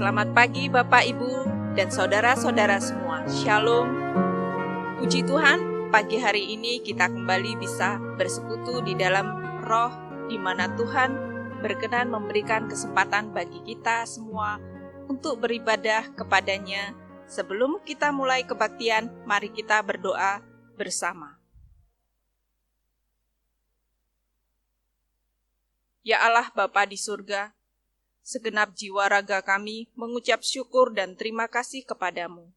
Selamat pagi Bapak, Ibu, dan saudara-saudara semua. Shalom. Puji Tuhan, pagi hari ini kita kembali bisa bersekutu di dalam roh, di mana Tuhan berkenan memberikan kesempatan bagi kita semua untuk beribadah kepadanya. Sebelum kita mulai kebaktian, mari kita berdoa bersama. Ya Allah Bapa di surga, segenap jiwa raga kami mengucap syukur dan terima kasih kepadamu,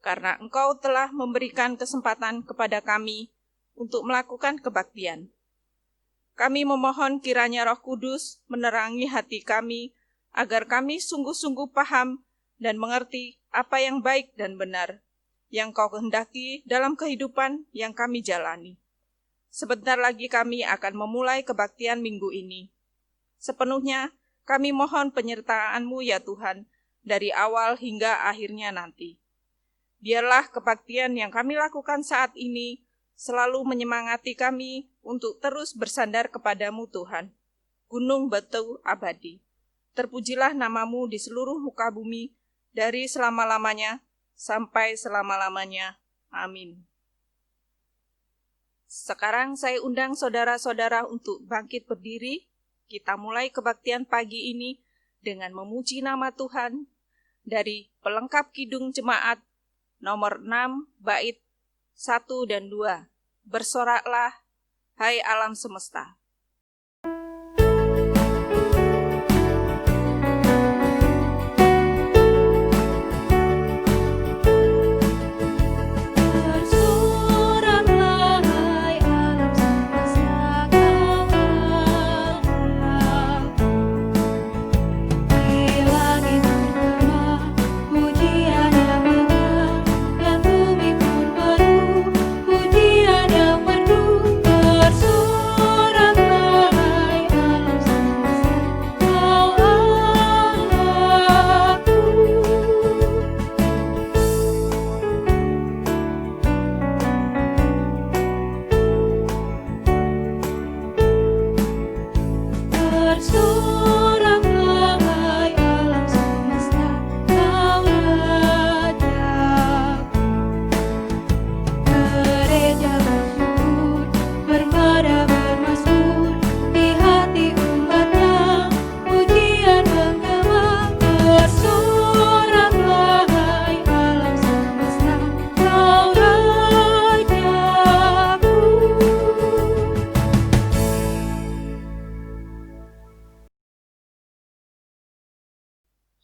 karena Engkau telah memberikan kesempatan kepada kami untuk melakukan kebaktian. Kami memohon kiranya Roh Kudus menerangi hati kami, agar kami sungguh-sungguh paham dan mengerti apa yang baik dan benar, yang Kau kehendaki dalam kehidupan yang kami jalani. Sebentar lagi kami akan memulai kebaktian minggu ini. Sepenuhnya kami mohon penyertaan-Mu ya Tuhan, dari awal hingga akhirnya nanti. Biarlah kebaktian yang kami lakukan saat ini selalu menyemangati kami untuk terus bersandar kepadamu Tuhan, gunung batu abadi. Terpujilah nama-Mu di seluruh muka bumi, dari selama-lamanya sampai selama-lamanya. Amin. Sekarang saya undang saudara-saudara untuk bangkit berdiri. Kita mulai kebaktian pagi ini dengan memuji nama Tuhan dari pelengkap Kidung Jemaat nomor 6 bait 1 dan 2. Bersoraklah, hai alam semesta.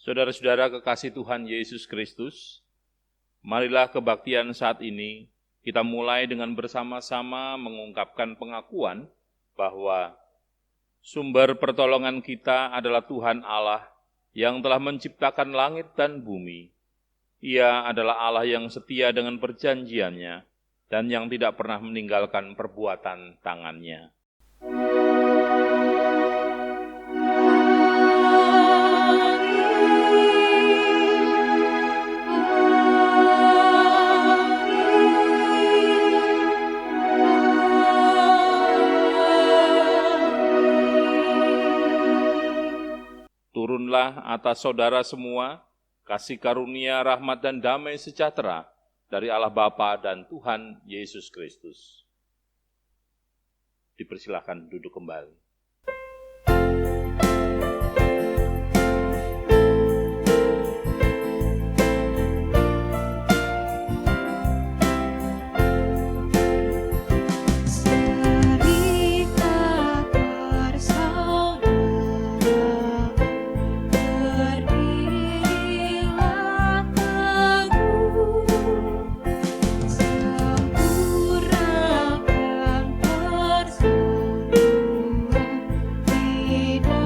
Saudara-saudara kekasih Tuhan Yesus Kristus, marilah kebaktian saat ini kita mulai dengan bersama-sama mengungkapkan pengakuan bahwa sumber pertolongan kita adalah Tuhan Allah yang telah menciptakan langit dan bumi. Ia adalah Allah yang setia dengan perjanjiannya dan yang tidak pernah meninggalkan perbuatan tangannya. Turunlah atas saudara semua kasih karunia, rahmat, dan damai sejahtera dari Allah Bapa dan Tuhan Yesus Kristus. Dipersilakan duduk kembali. Sempurnakan persatuan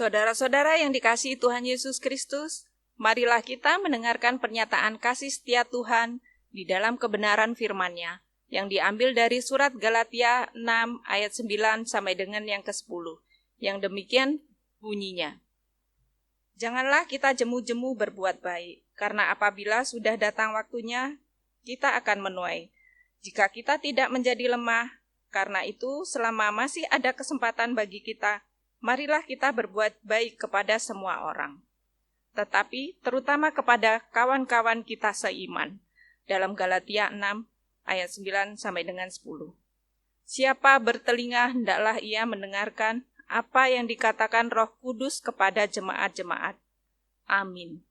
Saudara-saudara yang dikasihi Tuhan Yesus Kristus, marilah kita mendengarkan pernyataan kasih setia Tuhan di dalam kebenaran firman-Nya yang diambil dari surat Galatia 6 ayat 9 sampai dengan yang ke-10. Yang demikian bunyinya. Janganlah kita jemu-jemu berbuat baik, karena apabila sudah datang waktunya, kita akan menuai. Jika kita tidak menjadi lemah, karena itu selama masih ada kesempatan bagi kita, marilah kita berbuat baik kepada semua orang. Tetapi terutama kepada kawan-kawan kita seiman. Dalam Galatia 6 ayat 9 sampai dengan 10. Siapa bertelinga hendaklah ia mendengarkan apa yang dikatakan Roh Kudus kepada jemaat-jemaat. Amin.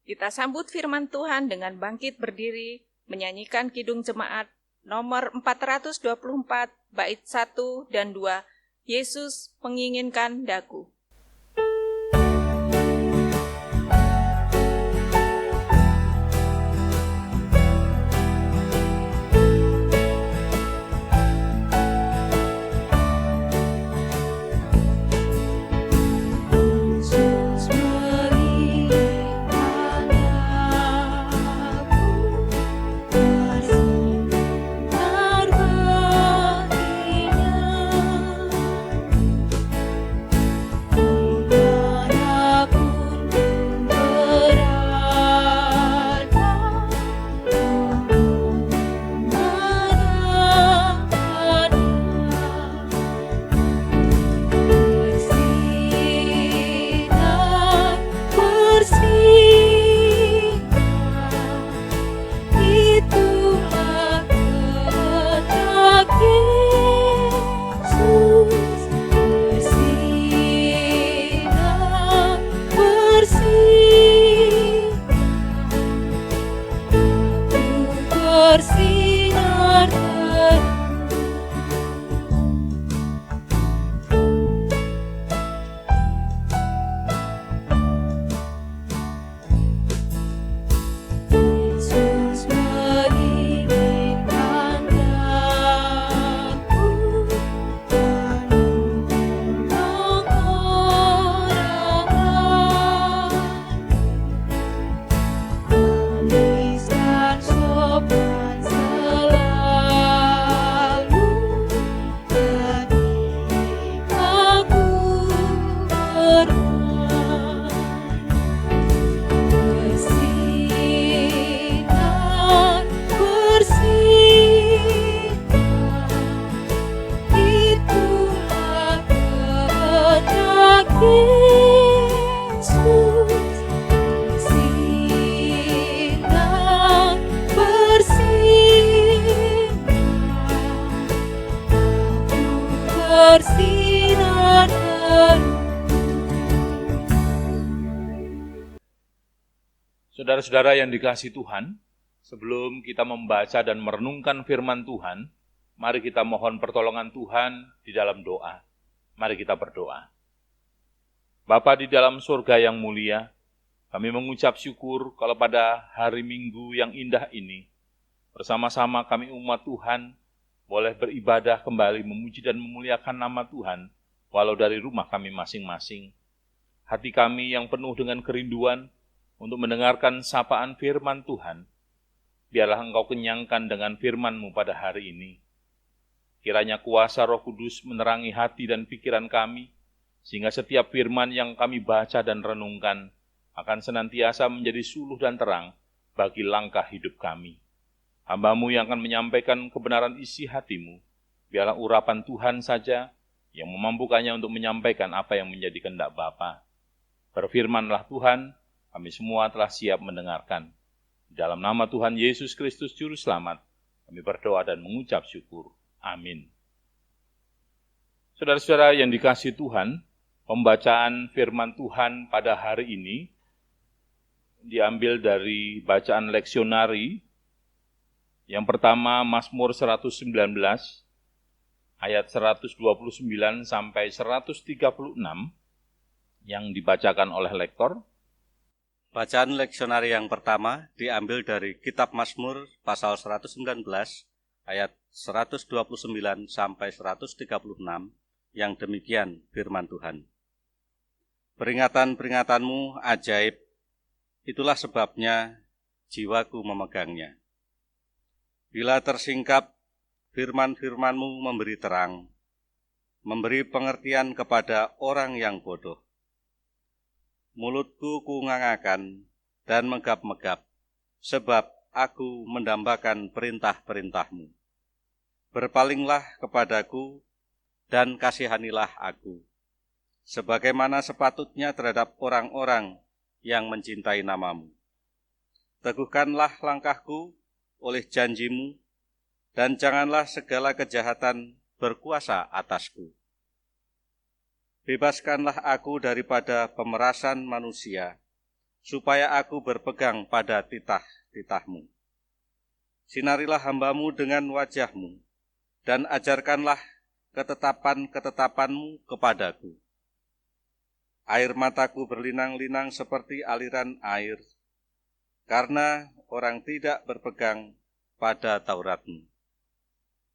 Kita sambut firman Tuhan dengan bangkit berdiri, menyanyikan kidung jemaat nomor 424 bait 1 dan 2. Yesus menginginkan daku. Saudara-saudara yang dikasihi Tuhan, sebelum kita membaca dan merenungkan firman Tuhan, mari kita mohon pertolongan Tuhan di dalam doa. Mari kita berdoa. Bapa di dalam surga yang mulia, kami mengucap syukur kalau pada hari Minggu yang indah ini, bersama-sama kami umat Tuhan, boleh beribadah kembali memuji dan memuliakan nama Tuhan, walau dari rumah kami masing-masing. Hati kami yang penuh dengan kerinduan, untuk mendengarkan sapaan firman Tuhan, biarlah Engkau kenyangkan dengan firman-Mu pada hari ini. Kiranya kuasa Roh Kudus menerangi hati dan pikiran kami, sehingga setiap firman yang kami baca dan renungkan akan senantiasa menjadi suluh dan terang bagi langkah hidup kami. Hamba-Mu yang akan menyampaikan kebenaran isi hati-Mu, biarlah urapan Tuhan saja yang memampukannya untuk menyampaikan apa yang menjadi kehendak Bapa. Berfirmanlah Tuhan, kami semua telah siap mendengarkan. Dalam nama Tuhan Yesus Kristus Juru Selamat, kami berdoa dan mengucap syukur. Amin. Saudara-saudara yang dikasihi Tuhan, pembacaan firman Tuhan pada hari ini diambil dari bacaan leksionari. Yang pertama, Mazmur 119, ayat 129 sampai 136, yang dibacakan oleh lektor. Bacaan leksionari yang pertama diambil dari Kitab Mazmur pasal 119 ayat 129 sampai 136 yang demikian firman Tuhan. Peringatan-peringatanmu ajaib, itulah sebabnya jiwaku memegangnya. Bila tersingkap, firman-firmanmu memberi terang, memberi pengertian kepada orang yang bodoh. Mulutku kungangakan dan megap-megap, sebab aku mendambakan perintah-perintahmu. Berpalinglah kepadaku dan kasihanilah aku, sebagaimana sepatutnya terhadap orang-orang yang mencintai namamu. Teguhkanlah langkahku oleh janjimu, dan janganlah segala kejahatan berkuasa atasku. Bebaskanlah aku daripada pemerasan manusia, supaya aku berpegang pada titah-titahmu. Sinarilah hambamu dengan wajahmu, dan ajarkanlah ketetapan-ketetapanmu kepadaku. Air mataku berlinang-linang seperti aliran air, karena orang tidak berpegang pada Tauratmu.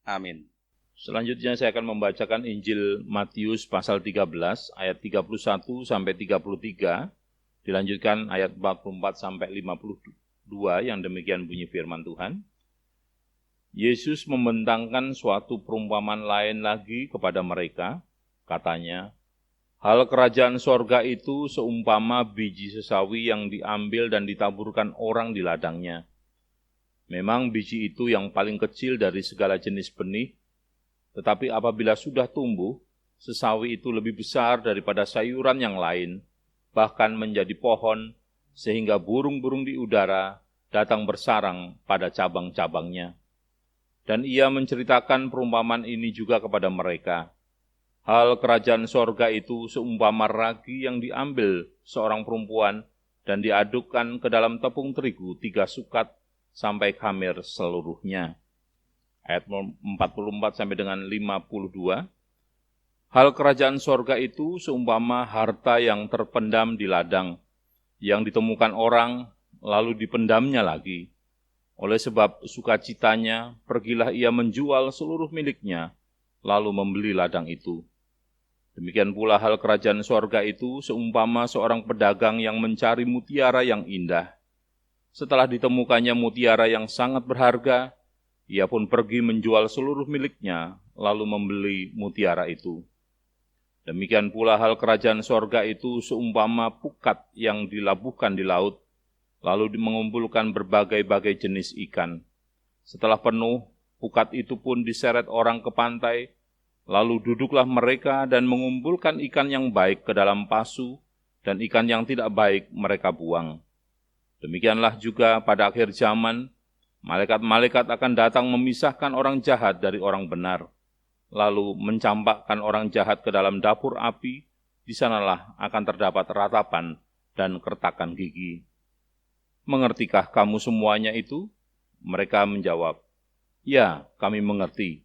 Amin. Selanjutnya saya akan membacakan Injil Matius pasal 13 ayat 31 sampai 33, dilanjutkan ayat 44 sampai 52 yang demikian bunyi firman Tuhan. Yesus membentangkan suatu perumpamaan lain lagi kepada mereka, katanya, hal kerajaan sorga itu seumpama biji sesawi yang diambil dan ditaburkan orang di ladangnya. Memang biji itu yang paling kecil dari segala jenis benih, tetapi apabila sudah tumbuh, sesawi itu lebih besar daripada sayuran yang lain, bahkan menjadi pohon, sehingga burung-burung di udara datang bersarang pada cabang-cabangnya. Dan ia menceritakan perumpamaan ini juga kepada mereka. Hal kerajaan sorga itu seumpama ragi yang diambil seorang perempuan dan diadukkan ke dalam tepung terigu 3 sukat sampai khamir seluruhnya. Ayat 44 sampai dengan 52. Hal kerajaan sorga itu seumpama harta yang terpendam di ladang, yang ditemukan orang, lalu dipendamnya lagi. Oleh sebab sukacitanya, pergilah ia menjual seluruh miliknya, lalu membeli ladang itu. Demikian pula hal kerajaan sorga itu seumpama seorang pedagang yang mencari mutiara yang indah. Setelah ditemukannya mutiara yang sangat berharga, ia pun pergi menjual seluruh miliknya, lalu membeli mutiara itu. Demikian pula hal kerajaan sorga itu seumpama pukat yang dilabuhkan di laut, lalu mengumpulkan berbagai-bagai jenis ikan. Setelah penuh, pukat itu pun diseret orang ke pantai, lalu duduklah mereka dan mengumpulkan ikan yang baik ke dalam pasu, dan ikan yang tidak baik mereka buang. Demikianlah juga pada akhir zaman, malaikat-malaikat akan datang memisahkan orang jahat dari orang benar, lalu mencampakkan orang jahat ke dalam dapur api, di sanalah akan terdapat ratapan dan kertakan gigi. Mengertikah kamu semuanya itu? Mereka menjawab, ya, kami mengerti.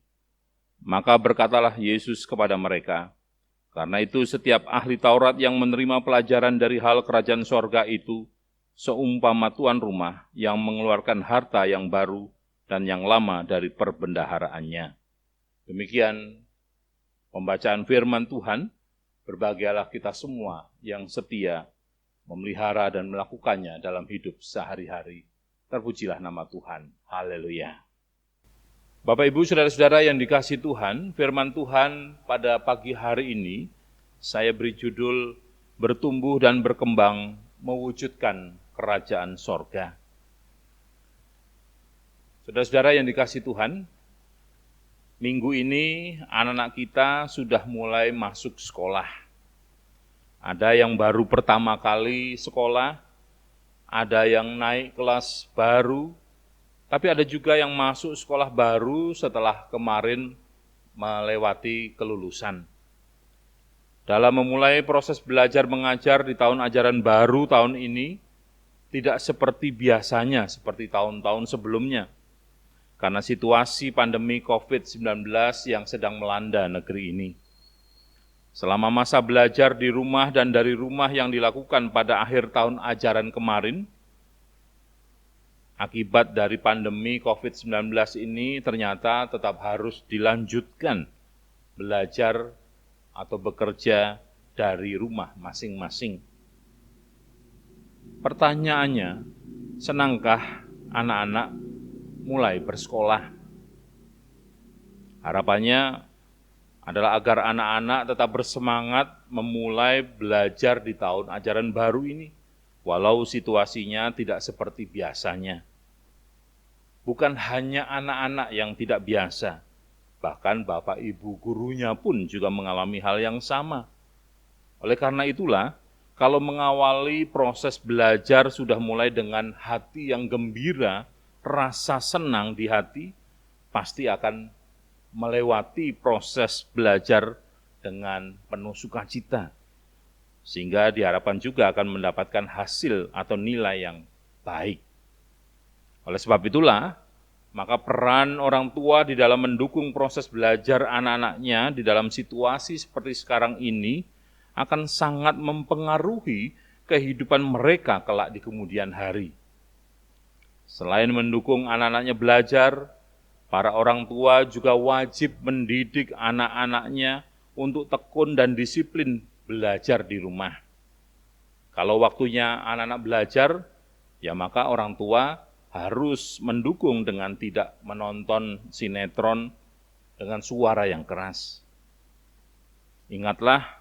Maka berkatalah Yesus kepada mereka, karena itu setiap ahli Taurat yang menerima pelajaran dari hal kerajaan sorga itu, seumpama tuan rumah yang mengeluarkan harta yang baru dan yang lama dari perbendaharaannya. Demikian pembacaan firman Tuhan. Berbahagialah kita semua yang setia memelihara dan melakukannya dalam hidup sehari-hari. Terpujilah nama Tuhan. Haleluya. Bapak, Ibu, saudara-saudara yang dikasihi Tuhan, firman Tuhan pada pagi hari ini saya beri judul Bertumbuh dan Berkembang Mewujudkan Kerajaan Sorga. Saudara-saudara yang dikasihi Tuhan, minggu ini anak-anak kita sudah mulai masuk sekolah. Ada yang baru pertama kali sekolah, ada yang naik kelas baru, tapi ada juga yang masuk sekolah baru setelah kemarin melewati kelulusan. Dalam memulai proses belajar mengajar di tahun ajaran baru tahun ini, tidak seperti biasanya, seperti tahun-tahun sebelumnya. Karena situasi pandemi COVID-19 yang sedang melanda negeri ini. Selama masa belajar di rumah dan dari rumah yang dilakukan pada akhir tahun ajaran kemarin, akibat dari pandemi COVID-19 ini ternyata tetap harus dilanjutkan belajar atau bekerja dari rumah masing-masing. Pertanyaannya, senangkah anak-anak mulai bersekolah? Harapannya adalah agar anak-anak tetap bersemangat memulai belajar di tahun ajaran baru ini, walau situasinya tidak seperti biasanya. Bukan hanya anak-anak yang tidak biasa, bahkan Bapak Ibu gurunya pun juga mengalami hal yang sama. Oleh karena itulah, kalau mengawali proses belajar sudah mulai dengan hati yang gembira, rasa senang di hati, pasti akan melewati proses belajar dengan penuh sukacita, sehingga diharapkan juga akan mendapatkan hasil atau nilai yang baik. Oleh sebab itulah, maka peran orang tua di dalam mendukung proses belajar anak-anaknya di dalam situasi seperti sekarang ini akan sangat mempengaruhi kehidupan mereka kelak di kemudian hari. Selain mendukung anak-anaknya belajar, para orang tua juga wajib mendidik anak-anaknya untuk tekun dan disiplin belajar di rumah. Kalau waktunya anak-anak belajar, ya maka orang tua harus mendukung dengan tidak menonton sinetron dengan suara yang keras. Ingatlah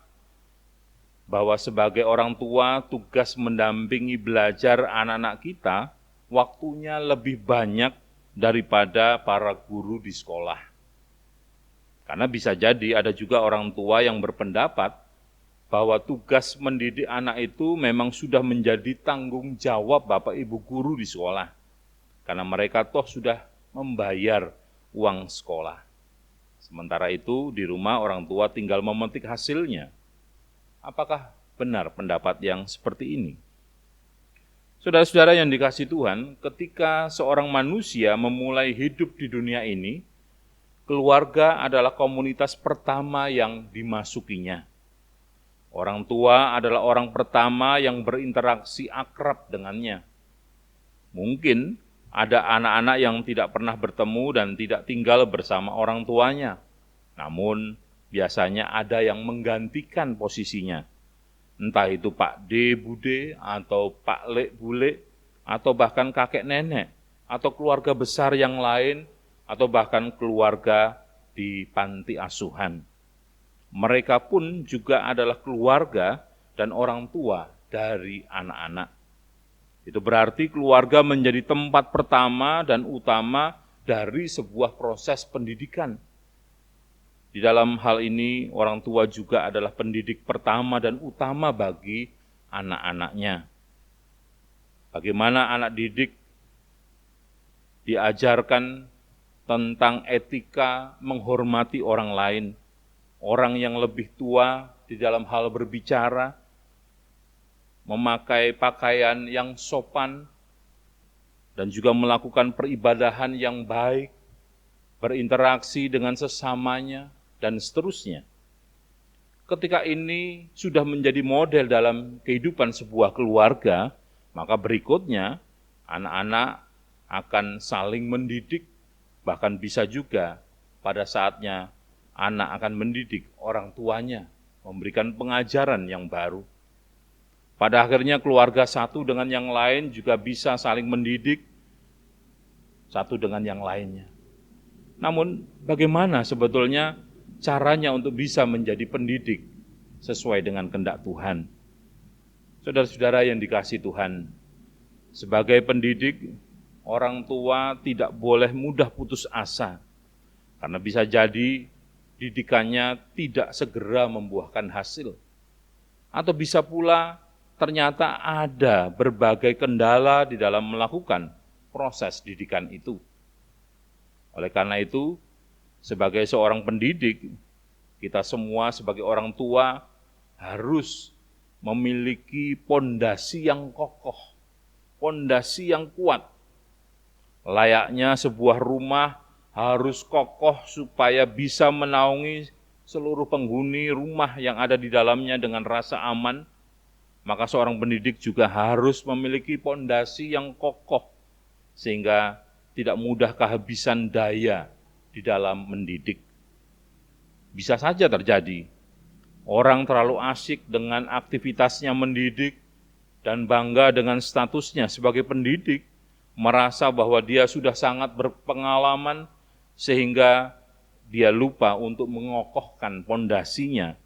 bahwa sebagai orang tua, tugas mendampingi belajar anak-anak kita, waktunya lebih banyak daripada para guru di sekolah. Karena bisa jadi ada juga orang tua yang berpendapat bahwa tugas mendidik anak itu memang sudah menjadi tanggung jawab Bapak Ibu guru di sekolah. Karena mereka toh sudah membayar uang sekolah. Sementara itu di rumah orang tua tinggal memetik hasilnya. Apakah benar pendapat yang seperti ini? Saudara-saudara yang dikasihi Tuhan, ketika seorang manusia memulai hidup di dunia ini, keluarga adalah komunitas pertama yang dimasukinya. Orang tua adalah orang pertama yang berinteraksi akrab dengannya. Mungkin ada anak-anak yang tidak pernah bertemu dan tidak tinggal bersama orang tuanya. Namun, biasanya ada yang menggantikan posisinya. Entah itu Pak D, Bude, atau Pak Lek, Bule, atau bahkan kakek nenek, atau keluarga besar yang lain, atau bahkan keluarga di panti asuhan. Mereka pun juga adalah keluarga dan orang tua dari anak-anak. Itu berarti keluarga menjadi tempat pertama dan utama dari sebuah proses pendidikan. Di dalam hal ini, orang tua juga adalah pendidik pertama dan utama bagi anak-anaknya. Bagaimana anak didik diajarkan tentang etika menghormati orang lain, orang yang lebih tua di dalam hal berbicara, memakai pakaian yang sopan, dan juga melakukan peribadahan yang baik, berinteraksi dengan sesamanya, dan seterusnya. Ketika ini sudah menjadi model dalam kehidupan sebuah keluarga, maka berikutnya anak-anak akan saling mendidik, bahkan bisa juga pada saatnya anak akan mendidik orang tuanya, memberikan pengajaran yang baru. Pada akhirnya keluarga satu dengan yang lain juga bisa saling mendidik satu dengan yang lainnya. Namun bagaimana sebetulnya caranya untuk bisa menjadi pendidik sesuai dengan kehendak Tuhan? Saudara-saudara yang dikasihi Tuhan, sebagai pendidik, orang tua tidak boleh mudah putus asa, karena bisa jadi didikannya tidak segera membuahkan hasil. Atau bisa pula ternyata ada berbagai kendala di dalam melakukan proses didikan itu. Oleh karena itu, sebagai seorang pendidik, kita semua sebagai orang tua harus memiliki pondasi yang kokoh, pondasi yang kuat. Layaknya sebuah rumah harus kokoh supaya bisa menaungi seluruh penghuni rumah yang ada di dalamnya dengan rasa aman. Maka seorang pendidik juga harus memiliki pondasi yang kokoh, sehingga tidak mudah kehabisan daya di dalam mendidik. Bisa saja terjadi Orang terlalu asyik dengan aktivitasnya mendidik dan bangga dengan statusnya sebagai pendidik, merasa bahwa dia sudah sangat berpengalaman sehingga dia lupa untuk mengokohkan pondasinya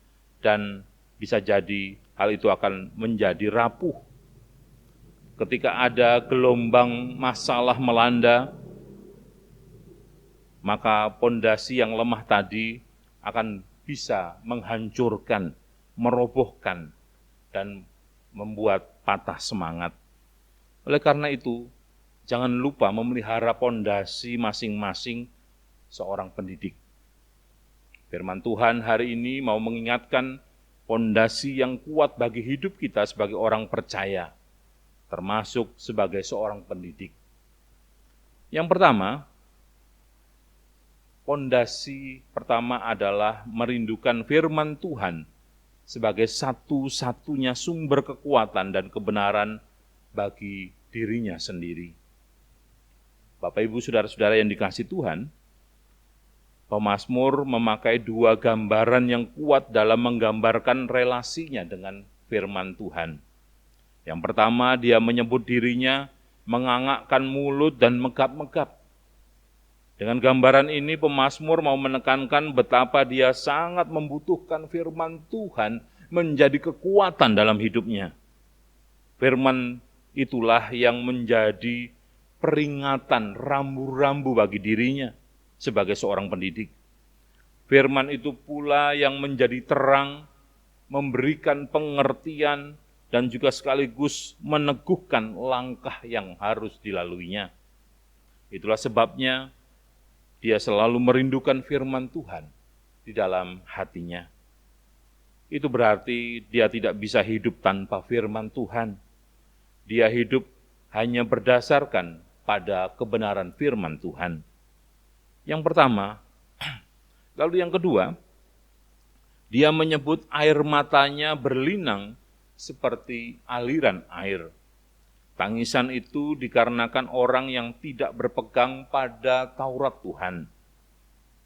dan bisa jadi hal itu akan menjadi rapuh. Ketika ada gelombang masalah melanda, maka pondasi yang lemah tadi akan bisa menghancurkan, merobohkan, dan membuat patah semangat. Oleh karena itu, jangan lupa memelihara pondasi masing-masing seorang pendidik. Firman Tuhan hari ini mau mengingatkan pondasi yang kuat bagi hidup kita sebagai orang percaya, termasuk sebagai seorang pendidik. Yang pertama, pondasi pertama adalah merindukan firman Tuhan sebagai satu-satunya sumber kekuatan dan kebenaran bagi dirinya sendiri. Bapak, Ibu, Saudara-saudara yang dikasihi Tuhan, pemazmur memakai dua gambaran yang kuat dalam menggambarkan relasinya dengan firman Tuhan. Yang pertama, dia menyebut dirinya mengangakkan mulut dan megap-megap. Dengan gambaran ini, pemazmur mau menekankan betapa dia sangat membutuhkan firman Tuhan menjadi kekuatan dalam hidupnya. Firman itulah yang menjadi peringatan rambu-rambu bagi dirinya sebagai seorang pendidik. Firman itu pula yang menjadi terang, memberikan pengertian, dan juga sekaligus meneguhkan langkah yang harus dilaluinya. Itulah sebabnya dia selalu merindukan firman Tuhan di dalam hatinya. Itu berarti dia tidak bisa hidup tanpa firman Tuhan. Dia hidup hanya berdasarkan pada kebenaran firman Tuhan. Yang pertama, lalu yang kedua, dia menyebut air matanya berlinang seperti aliran air. Tangisan itu dikarenakan orang yang tidak berpegang pada Taurat Tuhan.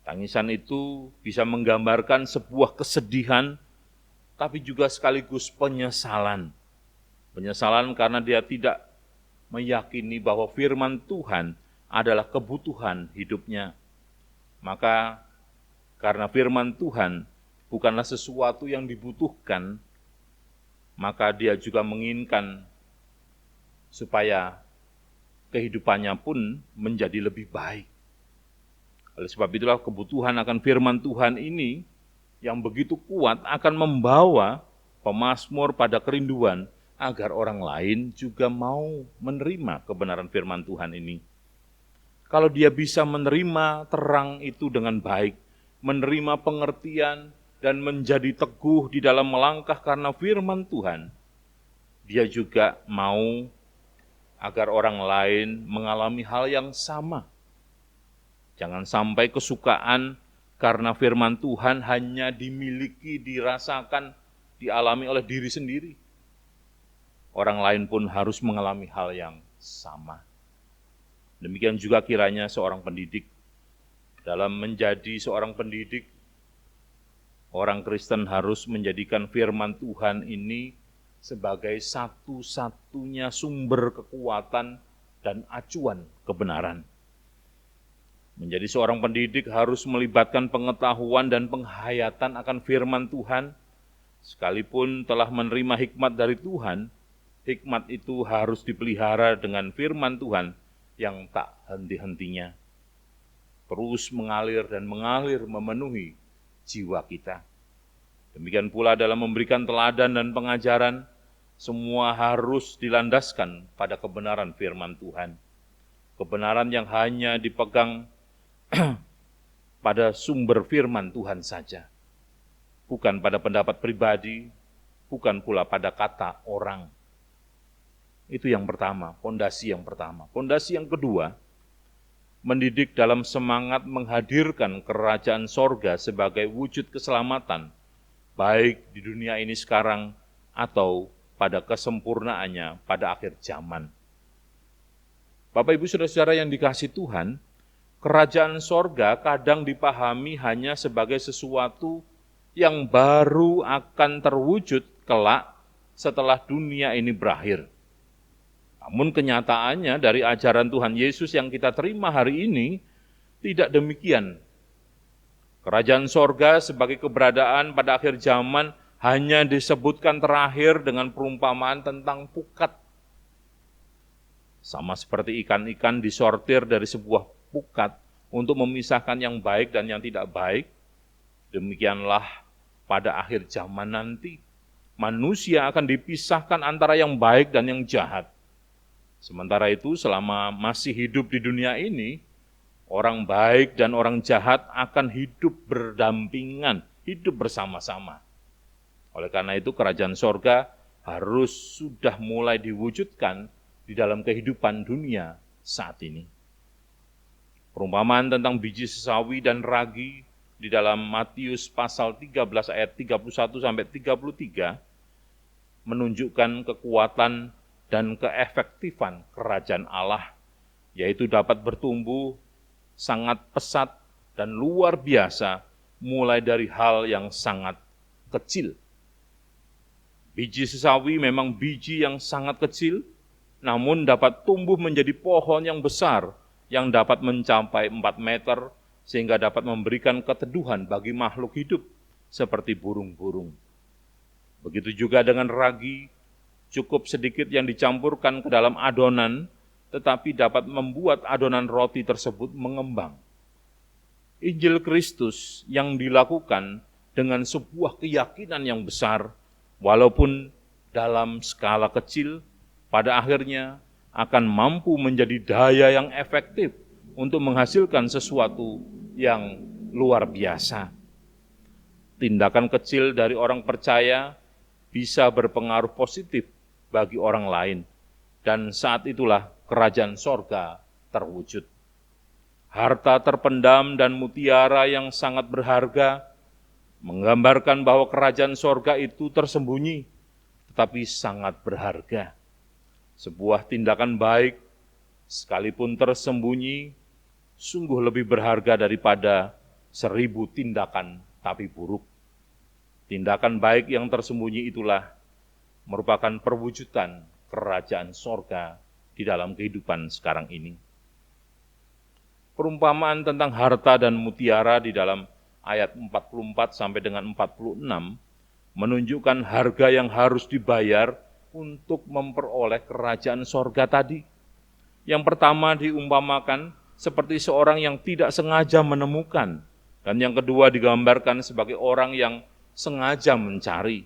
Tangisan itu bisa menggambarkan sebuah kesedihan, tapi juga sekaligus penyesalan. Penyesalan karena dia tidak meyakini bahwa firman Tuhan adalah kebutuhan hidupnya. Maka karena firman Tuhan bukanlah sesuatu yang dibutuhkan, maka dia juga menginginkan supaya kehidupannya pun menjadi lebih baik. Oleh sebab itulah kebutuhan akan firman Tuhan ini yang begitu kuat akan membawa pemazmur pada kerinduan agar orang lain juga mau menerima kebenaran firman Tuhan ini. Kalau dia bisa menerima terang itu dengan baik, menerima pengertian dan menjadi teguh di dalam melangkah karena firman Tuhan, dia juga mau agar orang lain mengalami hal yang sama. Jangan sampai kesukaan karena firman Tuhan hanya dimiliki, dirasakan, dialami oleh diri sendiri. Orang lain pun harus mengalami hal yang sama. Demikian juga kiranya seorang pendidik. Dalam menjadi seorang pendidik, orang Kristen harus menjadikan firman Tuhan ini sebagai satu-satunya sumber kekuatan dan acuan kebenaran. Menjadi seorang pendidik harus melibatkan pengetahuan dan penghayatan akan firman Tuhan. Sekalipun telah menerima hikmat dari Tuhan, hikmat itu harus dipelihara dengan firman Tuhan yang tak henti-hentinya. Terus mengalir dan mengalir memenuhi jiwa kita. Demikian pula dalam memberikan teladan dan pengajaran, semua harus dilandaskan pada kebenaran firman Tuhan. Kebenaran yang hanya dipegang pada sumber firman Tuhan saja. Bukan pada pendapat pribadi, bukan pula pada kata orang. Itu yang pertama, pondasi yang pertama. Pondasi yang kedua, mendidik dalam semangat menghadirkan kerajaan sorga sebagai wujud keselamatan, baik di dunia ini sekarang atau pada kesempurnaannya pada akhir zaman. Bapak, Ibu, Saudara-saudara yang dikasihi Tuhan, kerajaan sorga kadang dipahami hanya sebagai sesuatu yang baru akan terwujud kelak setelah dunia ini berakhir. Namun kenyataannya dari ajaran Tuhan Yesus yang kita terima hari ini tidak demikian. Kerajaan sorga sebagai keberadaan pada akhir zaman hanya disebutkan terakhir dengan perumpamaan tentang pukat. Sama seperti ikan-ikan disortir dari sebuah pukat untuk memisahkan yang baik dan yang tidak baik, demikianlah pada akhir zaman nanti manusia akan dipisahkan antara yang baik dan yang jahat. Sementara itu selama masih hidup di dunia ini, orang baik dan orang jahat akan hidup berdampingan, hidup bersama-sama. Oleh karena itu kerajaan sorga harus sudah mulai diwujudkan di dalam kehidupan dunia saat ini. Perumpamaan tentang biji sesawi dan ragi di dalam Matius pasal 13 ayat 31 sampai 33 menunjukkan kekuatan dan keefektifan kerajaan Allah, yaitu dapat bertumbuh sangat pesat dan luar biasa mulai dari hal yang sangat kecil. Biji sesawi memang biji yang sangat kecil, namun dapat tumbuh menjadi pohon yang besar yang dapat mencapai 4 meter sehingga dapat memberikan keteduhan bagi makhluk hidup seperti burung-burung. Begitu juga dengan ragi, cukup sedikit yang dicampurkan ke dalam adonan, tetapi dapat membuat adonan roti tersebut mengembang. Injil Kristus yang dilakukan dengan sebuah keyakinan yang besar, walaupun dalam skala kecil, pada akhirnya akan mampu menjadi daya yang efektif untuk menghasilkan sesuatu yang luar biasa. Tindakan kecil dari orang percaya bisa berpengaruh positif bagi orang lain, dan saat itulah kerajaan sorga terwujud. Harta terpendam dan mutiara yang sangat berharga menggambarkan bahwa kerajaan sorga itu tersembunyi, tetapi sangat berharga. Sebuah tindakan baik, sekalipun tersembunyi, sungguh lebih berharga daripada 1000 tindakan tapi buruk. Tindakan baik yang tersembunyi itulah merupakan perwujudan kerajaan sorga di dalam kehidupan sekarang ini. Perumpamaan tentang harta dan mutiara di dalam ayat 44 sampai dengan 46 menunjukkan harga yang harus dibayar untuk memperoleh kerajaan sorga tadi. Yang pertama diumpamakan seperti seorang yang tidak sengaja menemukan, dan yang kedua digambarkan sebagai orang yang sengaja mencari.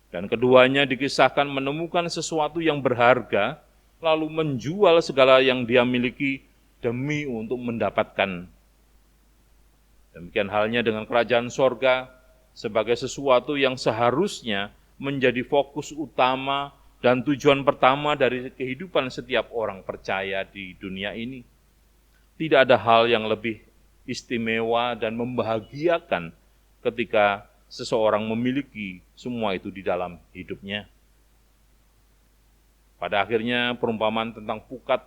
Dan keduanya dikisahkan menemukan sesuatu yang berharga, lalu menjual segala yang dia miliki demi untuk mendapatkan. Demikian halnya dengan kerajaan sorga sebagai sesuatu yang seharusnya menjadi fokus utama dan tujuan pertama dari kehidupan setiap orang percaya di dunia ini. Tidak ada hal yang lebih istimewa dan membahagiakan ketika seseorang memiliki semua itu di dalam hidupnya. Pada akhirnya perumpamaan tentang pukat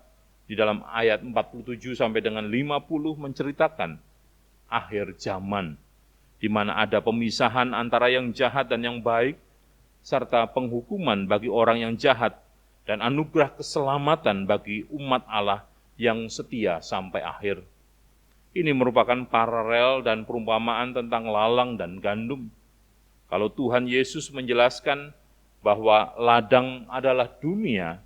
di dalam ayat 47 sampai dengan 50 menceritakan akhir zaman, di mana ada pemisahan antara yang jahat dan yang baik, serta penghukuman bagi orang yang jahat, dan anugerah keselamatan bagi umat Allah yang setia sampai akhir. Ini merupakan paralel dan perumpamaan tentang lalang dan gandum. Kalau Tuhan Yesus menjelaskan bahwa ladang adalah dunia,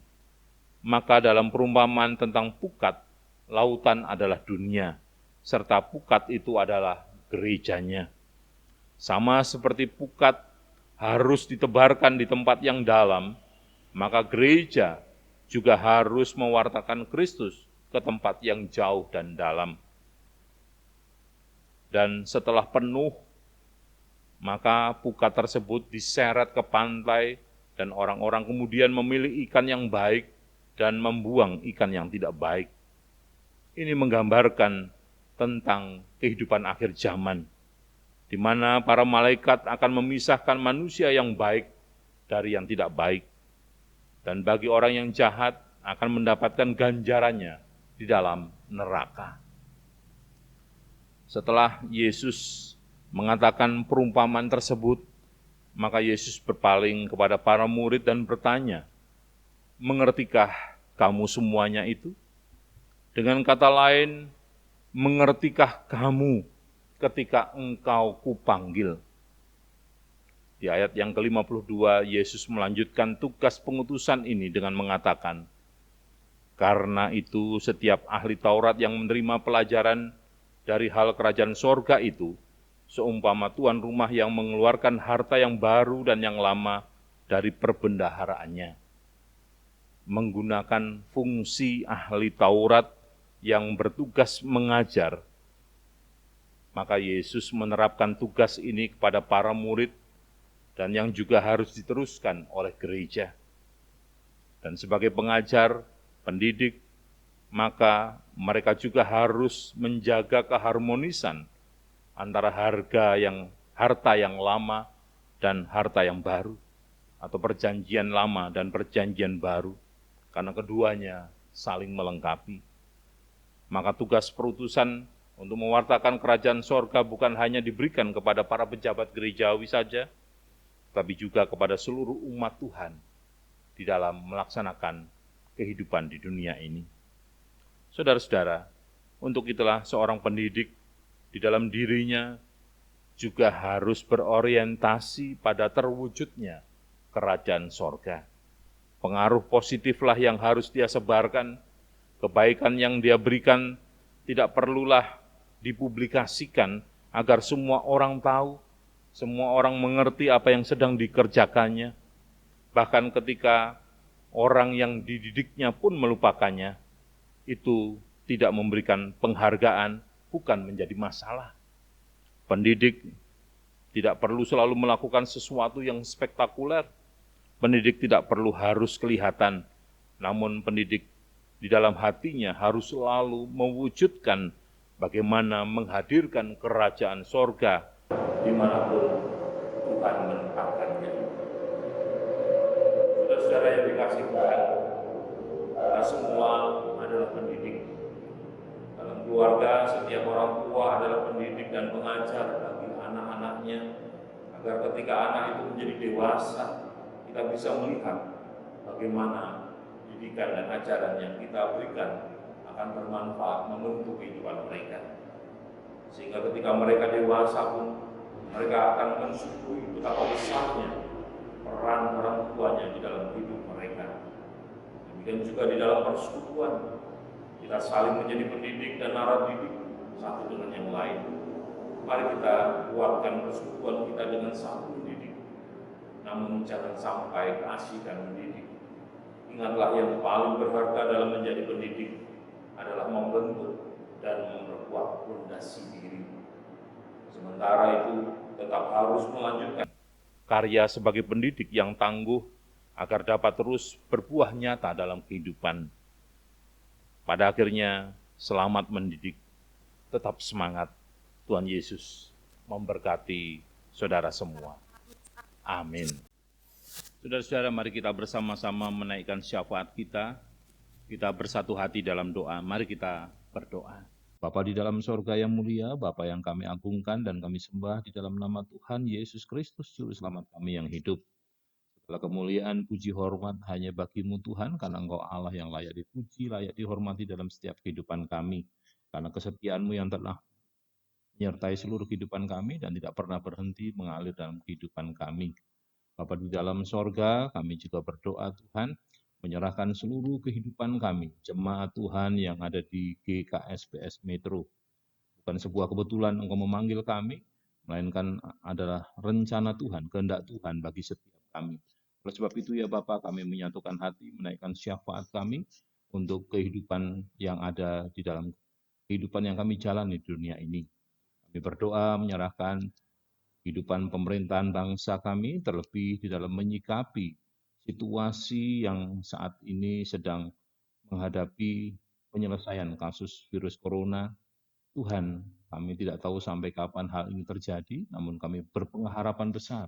maka dalam perumpamaan tentang pukat, lautan adalah dunia, serta pukat itu adalah gerejanya. Sama seperti pukat harus ditebarkan di tempat yang dalam, maka gereja juga harus mewartakan Kristus ke tempat yang jauh dan dalam. Dan setelah penuh, maka pukat tersebut diseret ke pantai dan orang-orang kemudian memilih ikan yang baik dan membuang ikan yang tidak baik. Ini menggambarkan tentang kehidupan akhir zaman, di mana para malaikat akan memisahkan manusia yang baik dari yang tidak baik. Dan bagi orang yang jahat akan mendapatkan ganjarannya di dalam neraka. Setelah Yesus mengatakan perumpamaan tersebut, maka Yesus berpaling kepada para murid dan bertanya, "Mengertikah kamu semuanya itu?" Dengan kata lain, mengertikah kamu ketika engkau kupanggil? Di ayat yang ke-52, Yesus melanjutkan tugas pengutusan ini dengan mengatakan, "Karena itu setiap ahli Taurat yang menerima pelajaran dari hal kerajaan sorga itu, seumpama tuan rumah yang mengeluarkan harta yang baru dan yang lama dari perbendaharaannya." Menggunakan fungsi ahli Taurat yang bertugas mengajar, maka Yesus menerapkan tugas ini kepada para murid dan yang juga harus diteruskan oleh gereja. Dan sebagai pengajar, pendidik, maka mereka juga harus menjaga keharmonisan antara harta yang lama dan harta yang baru, atau perjanjian lama dan perjanjian baru, karena keduanya saling melengkapi. Maka tugas perutusan untuk mewartakan kerajaan sorga bukan hanya diberikan kepada para pejabat gerejawi saja, tapi juga kepada seluruh umat Tuhan di dalam melaksanakan kehidupan di dunia ini. Saudara-saudara, untuk itulah seorang pendidik di dalam dirinya juga harus berorientasi pada terwujudnya kerajaan sorga. Pengaruh positiflah yang harus dia sebarkan, kebaikan yang dia berikan tidak perlulah dipublikasikan agar semua orang tahu, semua orang mengerti apa yang sedang dikerjakannya. Bahkan ketika orang yang dididiknya pun melupakannya, itu tidak memberikan penghargaan, bukan menjadi masalah. Pendidik tidak perlu selalu melakukan sesuatu yang spektakuler. Pendidik tidak perlu harus kelihatan, namun pendidik di dalam hatinya harus selalu mewujudkan bagaimana menghadirkan kerajaan sorga dimanapun Tuhan menempatkannya. Saudara-saudara yang dikasih Tuhan, kita semua adalah pendidik. Dalam keluarga, setiap orang tua adalah pendidik dan pengajar bagi anak-anaknya, agar ketika anak itu menjadi dewasa, kita bisa melihat bagaimana didikan dan ajaran yang kita berikan akan bermanfaat membentuk kehidupan mereka. Sehingga ketika mereka dewasa pun, mereka akan mensyukuri betapa besarnya peran orang tuanya di dalam hidup mereka. Demikian juga di dalam persekutuan, kita saling menjadi pendidik dan naradidik satu dengan yang lain. Mari kita kuatkan persekutuan kita dengan saling mendidik, namun jangan sampai keasikan mendidik. Ingatlah, yang paling berharga dalam menjadi pendidik adalah membentuk dan memperkuat fondasi diri. Sementara itu, tetap harus melanjutkan karya sebagai pendidik yang tangguh agar dapat terus berbuah nyata dalam kehidupan. Pada akhirnya, selamat mendidik, tetap semangat. Tuhan Yesus memberkati saudara semua. Amin. Saudara-saudara, mari kita bersama-sama menaikkan syafaat kita. Kita bersatu hati dalam doa. Mari kita berdoa. Bapa di dalam sorga yang mulia, Bapa yang kami agungkan dan kami sembah di dalam nama Tuhan Yesus Kristus, Juru Selamat kami yang hidup. Segala kemuliaan, puji, hormat hanya bagi-Mu Tuhan, karena Engkau Allah yang layak dipuji, layak dihormati dalam setiap kehidupan kami. Karena kesetiaan-Mu yang telah menyertai seluruh kehidupan kami dan tidak pernah berhenti mengalir dalam kehidupan kami. Bapa di dalam sorga, kami juga berdoa Tuhan, menyerahkan seluruh kehidupan kami, jemaat Tuhan yang ada di GKSPS Metro. Bukan sebuah kebetulan Engkau memanggil kami, melainkan adalah rencana Tuhan, kehendak Tuhan bagi setiap kami. Oleh sebab itu ya Bapa, kami menyatukan hati, menaikkan syafaat kami untuk kehidupan yang ada di dalam kehidupan yang kami jalani di dunia ini. Kami berdoa menyerahkan kehidupan pemerintahan bangsa kami, terlebih di dalam menyikapi situasi yang saat ini sedang menghadapi penyelesaian kasus virus corona. Tuhan, kami tidak tahu sampai kapan hal ini terjadi, namun kami berpengharapan besar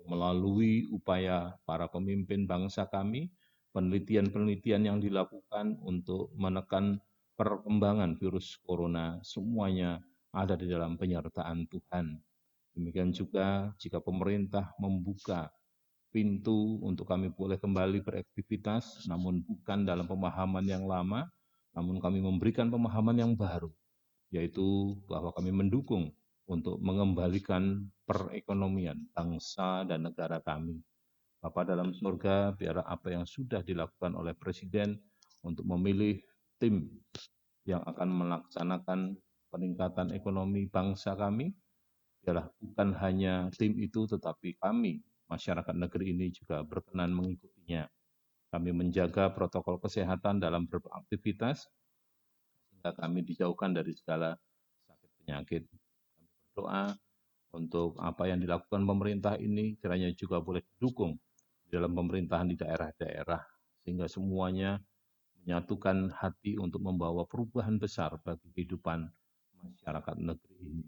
melalui upaya para pemimpin bangsa kami, penelitian-penelitian yang dilakukan untuk menekan perkembangan virus corona, semuanya ada di dalam penyertaan Tuhan. Demikian juga jika pemerintah membuka pintu untuk kami boleh kembali beraktivitas, namun bukan dalam pemahaman yang lama, namun kami memberikan pemahaman yang baru, yaitu bahwa kami mendukung untuk mengembalikan perekonomian bangsa dan negara kami. Bapa dalam surga, biarlah apa yang sudah dilakukan oleh Presiden untuk memilih tim yang akan melaksanakan peningkatan ekonomi bangsa kami, biarlah bukan hanya tim itu, tetapi kami, masyarakat negeri ini juga berkenan mengikutinya. Kami menjaga protokol kesehatan dalam beraktivitas, sehingga kami dijauhkan dari segala sakit penyakit. Kami berdoa untuk apa yang dilakukan pemerintah ini, kiranya juga boleh didukung dalam pemerintahan di daerah-daerah, sehingga semuanya menyatukan hati untuk membawa perubahan besar bagi kehidupan masyarakat negeri ini.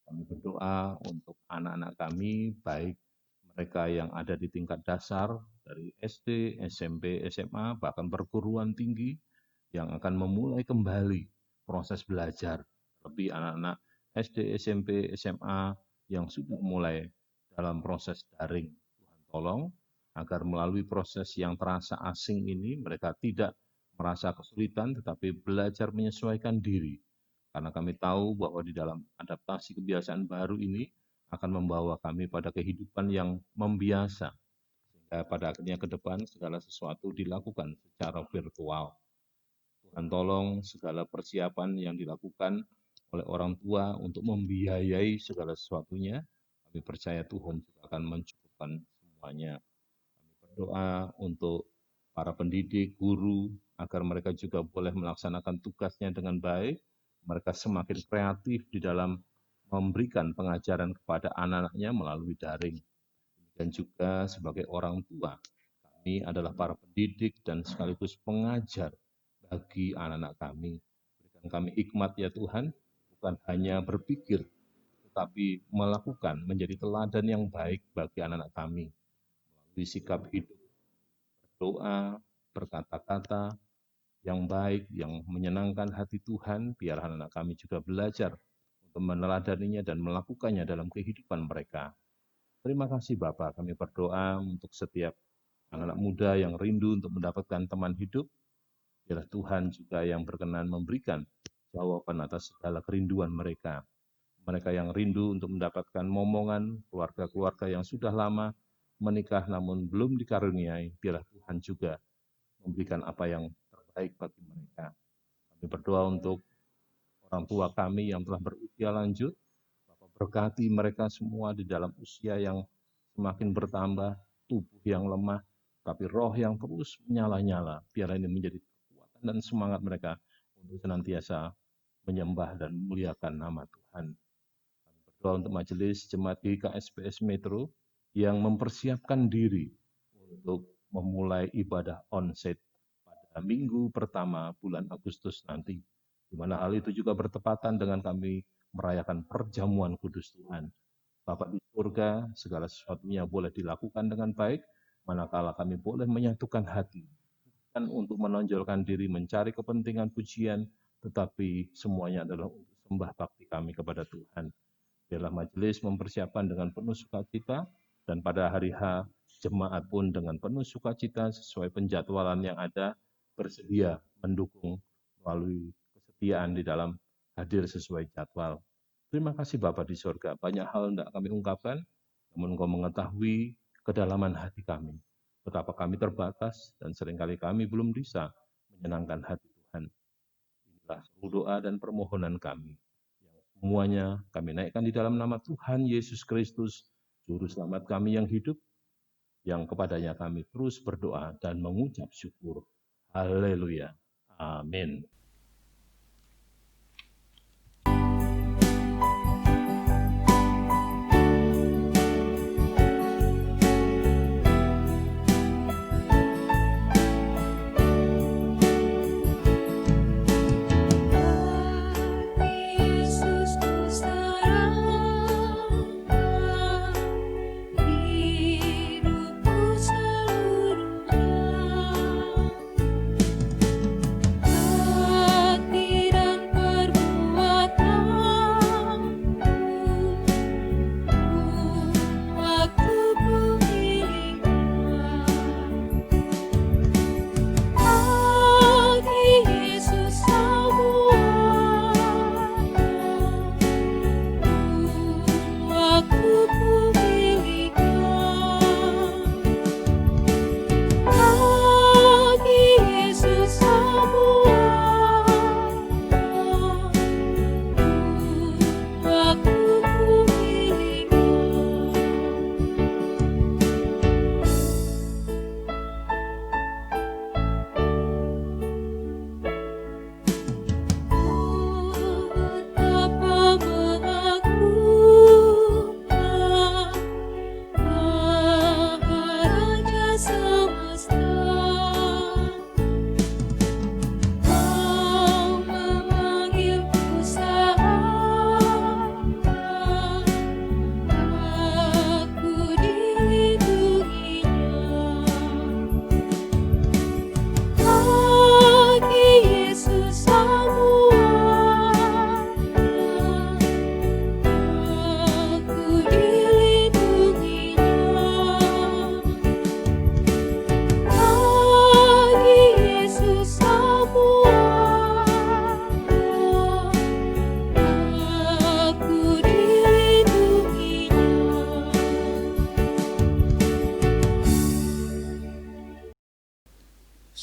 Kami berdoa untuk anak-anak kami, baik mereka yang ada di tingkat dasar, dari SD, SMP, SMA, bahkan perguruan tinggi, yang akan memulai kembali proses belajar. Lebih anak-anak SD, SMP, SMA yang sudah mulai dalam proses daring. Tuhan tolong agar melalui proses yang terasa asing ini, mereka tidak merasa kesulitan, tetapi belajar menyesuaikan diri. Karena kami tahu bahwa di dalam adaptasi kebiasaan baru ini akan membawa kami pada kehidupan yang membiasa. Sehingga pada akhirnya ke depan segala sesuatu dilakukan secara virtual. Tuhan tolong segala persiapan yang dilakukan oleh orang tua untuk membiayai segala sesuatunya. Kami percaya Tuhan juga akan mencukupkan semuanya. Kami berdoa untuk para pendidik, guru, agar mereka juga boleh melaksanakan tugasnya dengan baik. Mereka semakin kreatif di dalam memberikan pengajaran kepada anak-anaknya melalui daring. Dan juga sebagai orang tua, kami adalah para pendidik dan sekaligus pengajar bagi anak-anak kami. Berikan kami hikmat ya Tuhan, bukan hanya berpikir, tetapi melakukan menjadi teladan yang baik bagi anak-anak kami. Melalui sikap hidup, berdoa, berkata-kata yang baik, yang menyenangkan hati Tuhan, biar anak-anak kami juga belajar untuk meneladaninya dan melakukannya dalam kehidupan mereka. Terima kasih Bapak, kami berdoa untuk setiap anak-anak muda yang rindu untuk mendapatkan teman hidup, biar Tuhan juga yang berkenan memberikan jawaban atas segala kerinduan mereka. Mereka yang rindu untuk mendapatkan momongan, keluarga-keluarga yang sudah lama menikah namun belum dikaruniai, biarlah Tuhan juga memberikan apa yang terbaik bagi mereka. Kami berdoa untuk orang tua kami yang telah berusia lanjut, Bapak berkati mereka semua di dalam usia yang semakin bertambah, tubuh yang lemah, tapi roh yang terus menyala-nyala. Biar ini menjadi kekuatan dan semangat mereka untuk senantiasa menyembah dan memuliakan nama Tuhan. Kami berdoa untuk majelis jemaat GKSPS Metro yang mempersiapkan diri untuk memulai ibadah onsite pada minggu pertama bulan Agustus nanti, di mana hal itu juga bertepatan dengan kami merayakan perjamuan kudus Tuhan. Bapa di surga, segala sesuatunya boleh dilakukan dengan baik, manakala kami boleh menyatukan hati, bukan untuk menonjolkan diri mencari kepentingan pujian, tetapi semuanya adalah untuk sembah bakti kami kepada Tuhan. Biarlah majelis mempersiapkan dengan penuh sukacita, dan pada hari H, jemaat pun dengan penuh sukacita sesuai penjadwalan yang ada, bersedia mendukung melalui kesetiaan di dalam hadir sesuai jadwal. Terima kasih Bapa di surga, banyak hal tidak kami ungkapkan, namun Engkau mengetahui kedalaman hati kami, betapa kami terbatas dan seringkali kami belum bisa menyenangkan hati Tuhan. Inilah seluruh doa dan permohonan kami. Semuanya kami naikkan di dalam nama Tuhan Yesus Kristus, Juru Selamat kami yang hidup, yang kepadanya kami terus berdoa dan mengucap syukur. Haleluya. Amin. Hidupku seluruhnya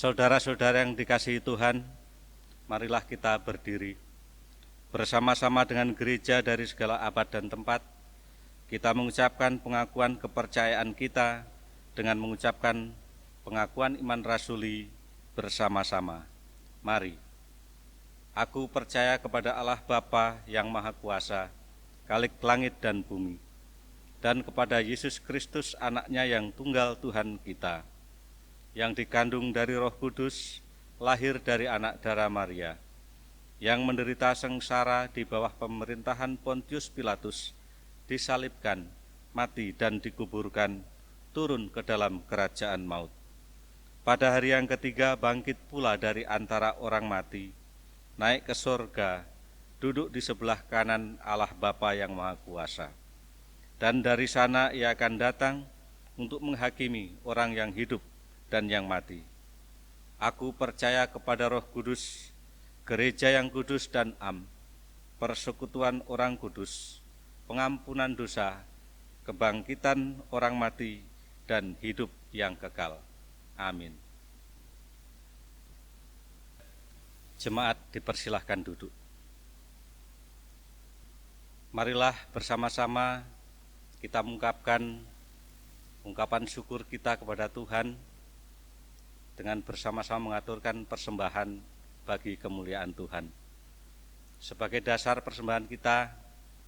Saudara-saudara yang dikasihi Tuhan, marilah kita berdiri. Bersama-sama dengan gereja dari segala abad dan tempat, kita mengucapkan pengakuan kepercayaan kita dengan mengucapkan pengakuan iman rasuli bersama-sama. Mari. Aku percaya kepada Allah Bapa yang Maha Kuasa, Khalik langit dan bumi, dan kepada Yesus Kristus anaknya yang tunggal Tuhan kita, yang dikandung dari Roh Kudus, lahir dari anak darah Maria, yang menderita sengsara di bawah pemerintahan Pontius Pilatus, disalibkan, mati dan dikuburkan, turun ke dalam kerajaan maut. Pada hari yang ketiga bangkit pula dari antara orang mati, naik ke surga, duduk di sebelah kanan Allah Bapa yang Maha Kuasa. Dan dari sana ia akan datang untuk menghakimi orang yang hidup dan yang mati. Aku percaya kepada Roh Kudus, gereja yang kudus dan am, persekutuan orang kudus, pengampunan dosa, kebangkitan orang mati, dan hidup yang kekal. Amin. Jemaat dipersilahkan duduk. Marilah bersama-sama kita mengungkapkan ungkapan syukur kita kepada Tuhan dengan bersama-sama mengaturkan persembahan bagi kemuliaan Tuhan. Sebagai dasar persembahan kita,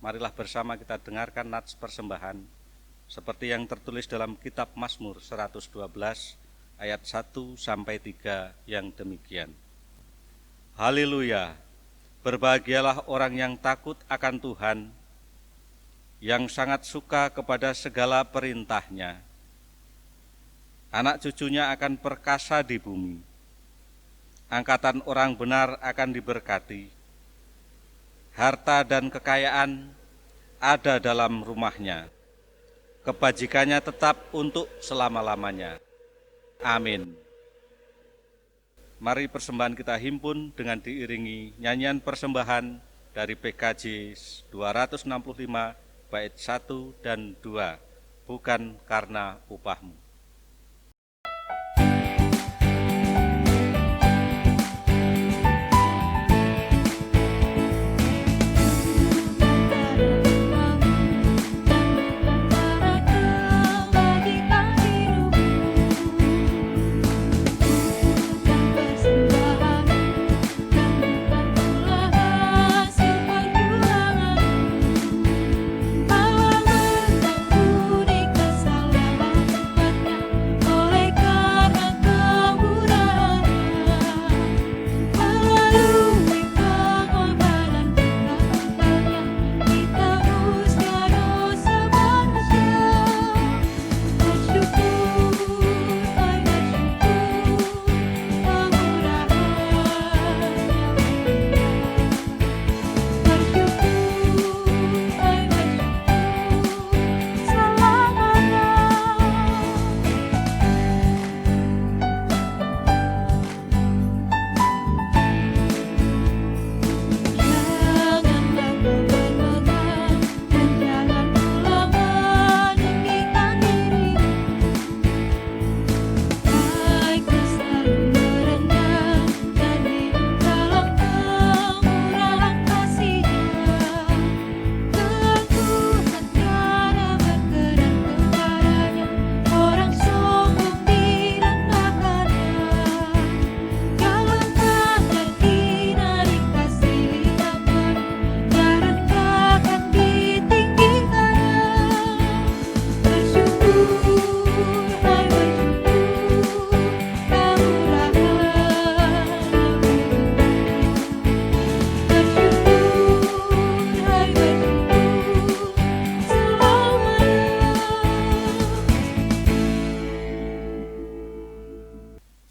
marilah bersama kita dengarkan nats persembahan seperti yang tertulis dalam kitab Mazmur 112 ayat 1-3 yang demikian. Haleluya, berbahagialah orang yang takut akan Tuhan, yang sangat suka kepada segala perintahnya. Anak cucunya akan perkasa di bumi, angkatan orang benar akan diberkati, harta dan kekayaan ada dalam rumahnya, kebajikannya tetap untuk selama-lamanya. Amin. Mari persembahan kita himpun dengan diiringi nyanyian persembahan dari PKJ 265 bait 1 dan 2, bukan karena upahmu.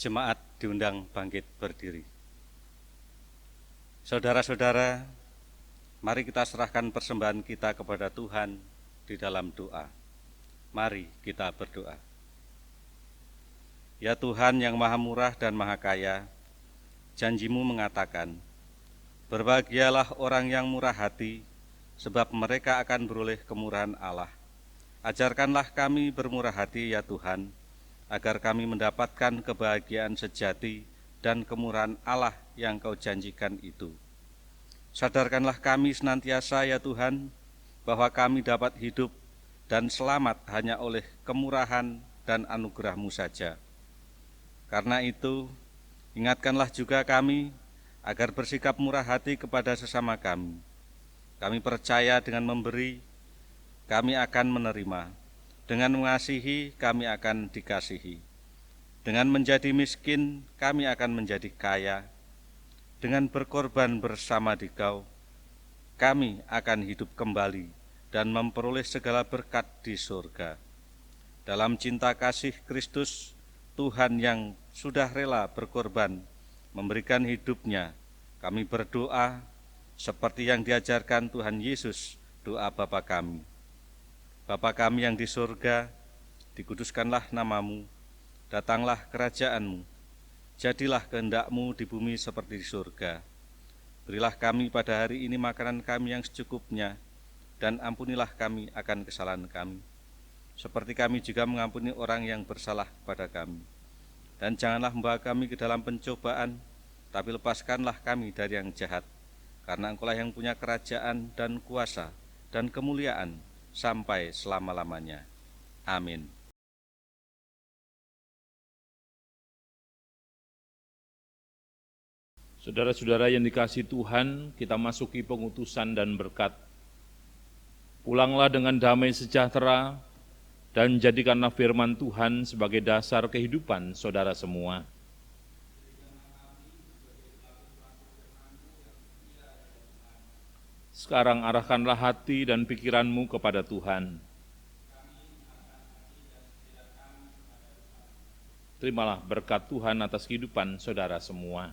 Jemaat diundang bangkit berdiri. Saudara-saudara, mari kita serahkan persembahan kita kepada Tuhan di dalam doa. Mari kita berdoa. Ya Tuhan yang Maha Murah dan Maha Kaya, janji-Mu mengatakan, berbahagialah orang yang murah hati, sebab mereka akan beroleh kemurahan Allah. Ajarkanlah kami bermurah hati ya Tuhan, agar kami mendapatkan kebahagiaan sejati dan kemurahan Allah yang Kau janjikan itu. Sadarkanlah kami senantiasa ya Tuhan, bahwa kami dapat hidup dan selamat hanya oleh kemurahan dan anugerah-Mu saja. Karena itu, ingatkanlah juga kami agar bersikap murah hati kepada sesama kami. Kami percaya dengan memberi, kami akan menerima. Dengan mengasihi, kami akan dikasihi. Dengan menjadi miskin, kami akan menjadi kaya. Dengan berkorban bersama di Kau, kami akan hidup kembali dan memperoleh segala berkat di surga. Dalam cinta kasih Kristus, Tuhan yang sudah rela berkorban, memberikan hidupnya, kami berdoa seperti yang diajarkan Tuhan Yesus, doa Bapa kami. Bapa kami yang di surga, dikuduskanlah nama-Mu, datanglah kerajaan-Mu, jadilah kehendak-Mu di bumi seperti di surga. Berilah kami pada hari ini makanan kami yang secukupnya, dan ampunilah kami akan kesalahan kami, seperti kami juga mengampuni orang yang bersalah kepada kami. Dan janganlah membawa kami ke dalam pencobaan, tapi lepaskanlah kami dari yang jahat, karena Engkau-lah yang punya kerajaan dan kuasa dan kemuliaan sampai selama-lamanya. Amin. Saudara-saudara yang dikasihi Tuhan, kita masuki pengutusan dan berkat. Pulanglah dengan damai sejahtera, dan jadikanlah firman Tuhan sebagai dasar kehidupan saudara semua. Sekarang arahkanlah hati dan pikiranmu kepada Tuhan. Terimalah berkat Tuhan atas kehidupan saudara semua.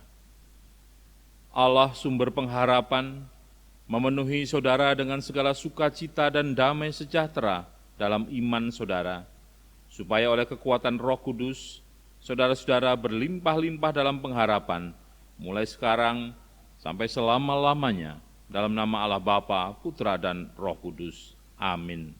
Allah sumber pengharapan memenuhi saudara dengan segala sukacita dan damai sejahtera dalam iman saudara, supaya oleh kekuatan Roh Kudus, saudara-saudara berlimpah-limpah dalam pengharapan, mulai sekarang sampai selama-lamanya, dalam nama Allah Bapa, Putra, dan Roh Kudus. Amin.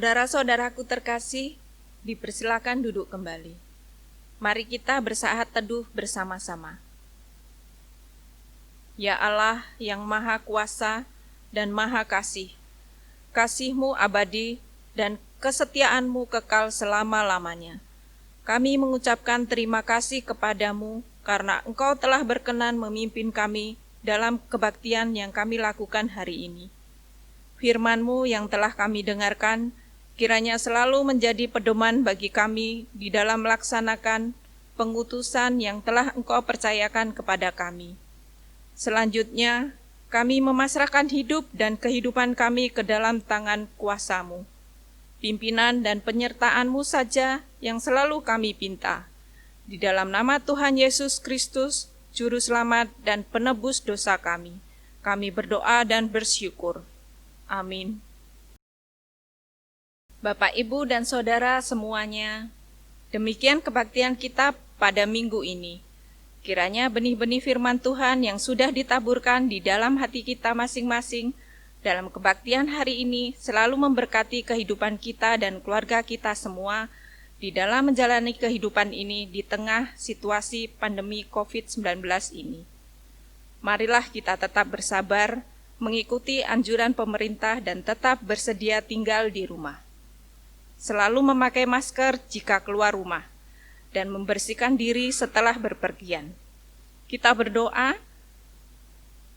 Saudara-saudaraku terkasih, dipersilakan duduk kembali. Mari kita bersaat teduh bersama-sama. Ya Allah yang Maha Kuasa dan Maha Kasih, kasih-Mu abadi dan kesetiaan-Mu kekal selama-lamanya. Kami mengucapkan terima kasih kepadamu karena Engkau telah berkenan memimpin kami dalam kebaktian yang kami lakukan hari ini. Firman-Mu yang telah kami dengarkan, kiranya selalu menjadi pedoman bagi kami di dalam melaksanakan pengutusan yang telah Engkau percayakan kepada kami. Selanjutnya, kami memasrahkan hidup dan kehidupan kami ke dalam tangan kuasa-Mu. Pimpinan dan penyertaan-Mu saja yang selalu kami pinta. Di dalam nama Tuhan Yesus Kristus, Juru Selamat dan Penebus dosa kami berdoa dan bersyukur. Amin. Bapak, Ibu, dan Saudara semuanya, demikian kebaktian kita pada minggu ini. Kiranya benih-benih firman Tuhan yang sudah ditaburkan di dalam hati kita masing-masing dalam kebaktian hari ini selalu memberkati kehidupan kita dan keluarga kita semua di dalam menjalani kehidupan ini di tengah situasi pandemi COVID-19 ini. Marilah kita tetap bersabar, mengikuti anjuran pemerintah dan tetap bersedia tinggal di rumah. Selalu memakai masker jika keluar rumah dan membersihkan diri setelah berpergian. Kita berdoa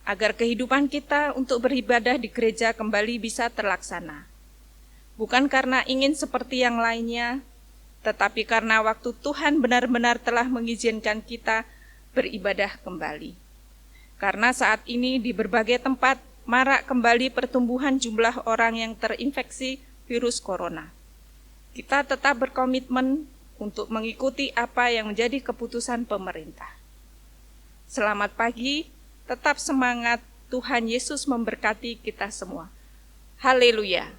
agar kehidupan kita untuk beribadah di gereja kembali bisa terlaksana. Bukan karena ingin seperti yang lainnya, tetapi karena waktu Tuhan benar-benar telah mengizinkan kita beribadah kembali. Karena saat ini di berbagai tempat marak kembali pertumbuhan jumlah orang yang terinfeksi virus corona. Kita tetap berkomitmen untuk mengikuti apa yang menjadi keputusan pemerintah. Selamat pagi. Tetap semangat, Tuhan Yesus memberkati kita semua. Haleluya.